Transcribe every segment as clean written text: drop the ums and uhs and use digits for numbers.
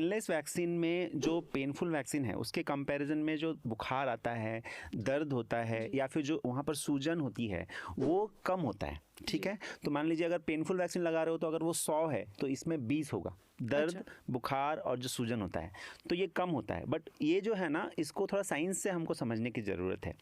Painless vaccine में जो painful vaccine है उसके कंपैरिजन में जो बुखार आता है, दर्द होता है या फिर जो वहाँ पर सूजन होती है वो कम होता है। ठीक है, तो मान लीजिए अगर पेनफुल वैक्सीन लगा रहे हो तो अगर वो 100 है तो इसमें 20 होगा। दर्द, बुखार और जो सूजन होता है तो ये कम होता है। बट ये जो है ना, इसको थोड़ा साइंस से हमको समझने की ज़रूरत है।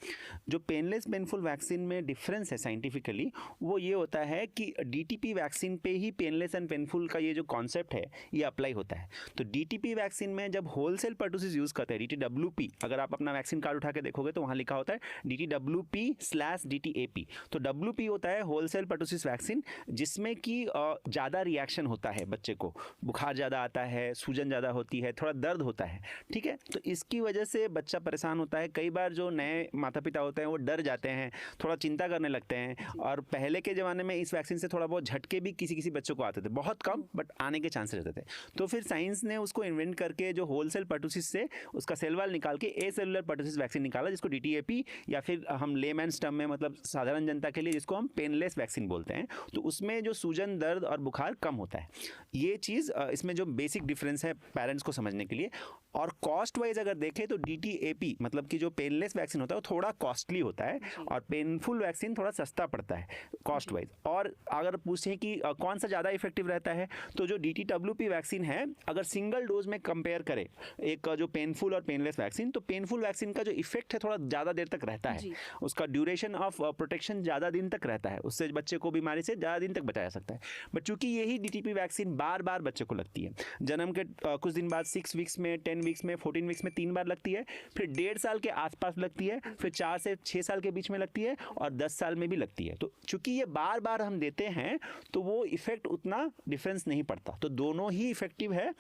जो पेनलेस पेनफुल वैक्सीन में डिफरेंस है साइंटिफिकली, वो ये होता है कि डीटीपी वैक्सीन पे ही पेनलेस एंड पेनफुल का ये जो कॉन्सेप्ट है ये अप्लाई होता है। तो डीटीपी वैक्सीन में जब होलसेल पर्टूसिस यूज़ करते हैं, डीटीडब्ल्यूपी, अगर आप अपना वैक्सीन कार्ड उठा के देखोगे तो वहाँ लिखा होता है DTWP/DTAP। तो WP होता है होलसेल पर्टूसिस वैक्सीन, जिसमें कि ज़्यादा रिएक्शन होता है, बच्चे को बुखार ज़्यादा आता है, सूजन ज़्यादा होती है, थोड़ा दर्द होता है। ठीक है, तो इसकी वजह से बच्चा परेशान होता है। कई बार जो नए माता पिता होते हैं वो डर जाते हैं, थोड़ा चिंता करने लगते हैं। और पहले के ज़माने में इस वैक्सीन से थोड़ा बहुत झटके भी किसी किसी बच्चों को आते थे, बहुत कम बट आने के चांसेस रहते थे। तो फिर साइंस ने उसको इन्वेंट करके जो होलसेल पर्टूसिस से उसका सेल वाल निकाल के ए सेलुलर पर्टूसिस वैक्सीन निकाला, जिसको DTAP या फिर हम लेमैन्स टर्म में, मतलब साधारण जनता के लिए, जिसको हम पेनलेस वैक्सीन बोलते हैं। तो उसमें जो सूजन, दर्द और बुखार कम होता है। ये चीज़ इसमें जो बेसिक डिफरेंस है पेरेंट्स को समझने के लिए। और कॉस्ट वाइज अगर देखें तो DTAP मतलब कि जो पेनलेस वैक्सीन होता है वो थोड़ा कॉस्टली होता है और पेनफुल वैक्सीन थोड़ा सस्ता पड़ता है कॉस्ट वाइज। और अगर पूछें कि कौन सा ज़्यादा इफेक्टिव रहता है, तो जो DTWP वैक्सीन है, अगर सिंगल डोज में कंपेयर करें एक जो पेनफुल और पेनलेस वैक्सीन, तो पेनफुल वैक्सीन का जो इफेक्ट है थोड़ा ज़्यादा देर तक रहता है, उसका ड्यूरेशन ऑफ प्रोटेक्शन ज़्यादा दिन तक रहता है, उससे बच्चे को बीमारी से ज़्यादा दिन तक बचाया सकता है। बट चूंकि यही DTP वैक्सीन बार बार बच्चे को लगती है, जन्म के कुछ दिन बाद 6 वीक्स में, 10 वीक्स में, 14 वीक्स में 3 बार लगती है, फिर 1.5 साल के आसपास लगती है, फिर 4 से 6 साल के बीच में लगती है और 10 साल में भी लगती है। तो चूंकि ये बार बार हम देते हैं तो वो इफेक्ट उतना डिफरेंस नहीं पड़ता, तो दोनों ही इफेक्टिव है।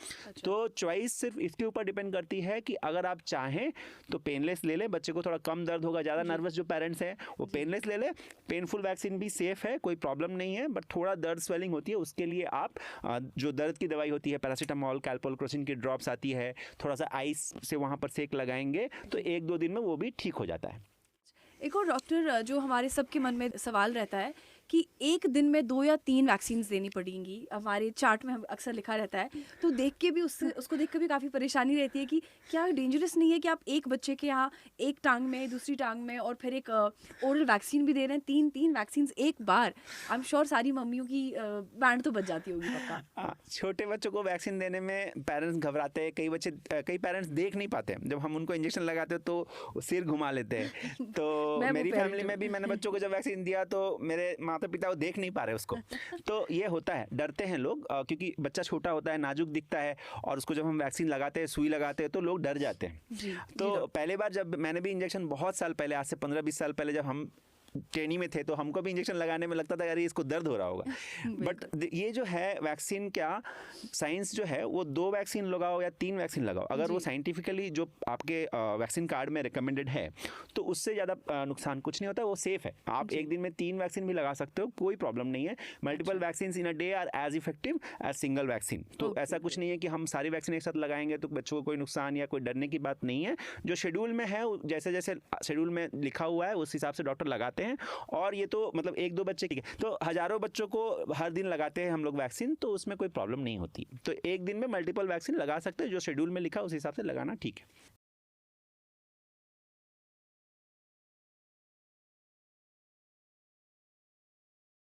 तो चॉइस सिर्फ इसके ऊपर डिपेंड करती है कि अगर आप चाहें तो पेनलेस ले लें, बच्चे को थोड़ा कम दर्द होगा, ज़्यादा नर्वस जो पेरेंट्स हैं वो पेनलेस ले लें। पेनफुल वैक्सीन भी सेफ है, कोई प्रॉब्लम नहीं है, बट थोड़ा दर्द स्वेलिंग होती है, उसके लिए आप जो दर्द की दवाई होती है, पैरासीटामोल, कैल्पोलक्रोसिन की ड्रॉप्स आती है, थोड़ा सा आइस से वहाँ पर सेक लगाएंगे तो 1-2 दिन में वो भी ठीक हो जाता है। एक और डॉक्टर, जो हमारे सबके मन में सवाल रहता है कि एक दिन में 2 या 3 वैक्सीन देनी पड़ेंगी, हमारे चार्ट में अक्सर लिखा रहता है, तो देख के भी उसको देख के भी काफ़ी परेशानी रहती है कि क्या डेंजरस नहीं है कि आप एक बच्चे के यहाँ एक टांग में, दूसरी टांग में और फिर एक ओरल वैक्सीन भी दे रहे हैं, 3 वैक्सीन एक बार। आई एम श्योर सारी मम्मियों की बैंड तो बच जाती होगी पक्का। छोटे बच्चों को वैक्सीन देने में पेरेंट्स घबराते हैं, कई पेरेंट्स देख नहीं पाते, जब हम उनको इंजेक्शन लगाते हैं तो सिर घुमा लेते हैं। तो मेरी फैमिली में भी मैंने बच्चों को जब वैक्सीन दिया तो मेरे माता पिता वो देख नहीं पा रहे उसको। तो ये होता है, डरते हैं लोग, क्योंकि बच्चा छोटा होता है, नाजुक दिखता है, और उसको जब हम वैक्सीन लगाते हैं, सुई लगाते हैं, तो लोग डर जाते हैं। तो पहले बार जब मैंने भी इंजेक्शन, बहुत साल पहले, आज से 15-20 साल पहले, जब हम ट्रेनिंग में थे तो हमको भी इंजेक्शन लगाने में लगता था यार इसको दर्द हो रहा होगा। बट ये जो है वैक्सीन, क्या साइंस जो है वो 2 वैक्सीन लगाओ या 3 वैक्सीन लगाओ, अगर वो साइंटिफिकली जो आपके वैक्सीन कार्ड में रिकमेंडेड है तो उससे ज़्यादा नुकसान कुछ नहीं होता, वो सेफ है। आप एक दिन में 3 वैक्सीन भी लगा सकते हो, कोई प्रॉब्लम नहीं है। Multiple vaccine in a day are as effective as single vaccine. तो ऐसा कुछ नहीं है कि हम सारी वैक्सीन एक साथ लगाएंगे तो बच्चों को कोई नुकसान या कोई डरने की बात नहीं है। जो शेड्यूल में है, जैसे जैसे शेड्यूल में लिखा हुआ है उस हिसाब से डॉक्टर लगाते हैं। और ये तो मतलब 1-2 बच्चे की, तो हजारों बच्चों को हर दिन लगाते हैं हम लोग वैक्सीन, तो उसमें कोई प्रॉब्लम नहीं होती। तो एक दिन में मल्टीपल वैक्सीन लगा सकते हैं, जो शेड्यूल में लिखा उस हिसाब से लगाना ठीक है।